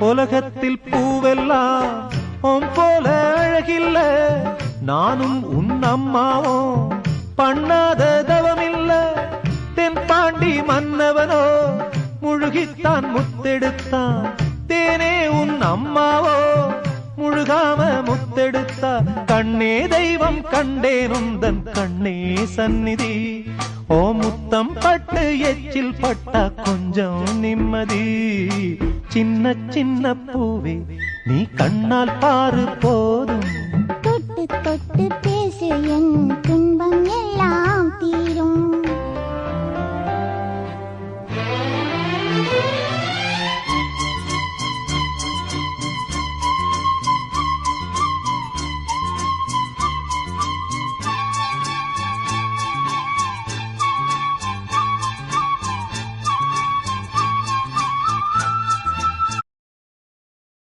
உலகத்தில் பூவெல்லாம் உன் போல அழகில்ல நானும் உன் அம்மாவும் பண்ணாத தவமில்ல தென்பாண்டி மன்னவனோ முழுகித்தான் முத்தெடுத்தான் தேனே உன் அம்மாவோ முழுகாம முத்தெடுத்தா கண்ணே தெய்வம் கண்டேன் உந்தன் கண்ணே சந்நிதி ஓ முத்தம் பட்டு எச்சில் பட்டா கொஞ்சம் நிம்மதி சின்ன சின்ன பூவே நீ கண்ணால் பாரு போதும் தொட்டு தொட்டு பேசு என் துன்பம் எல்லாம்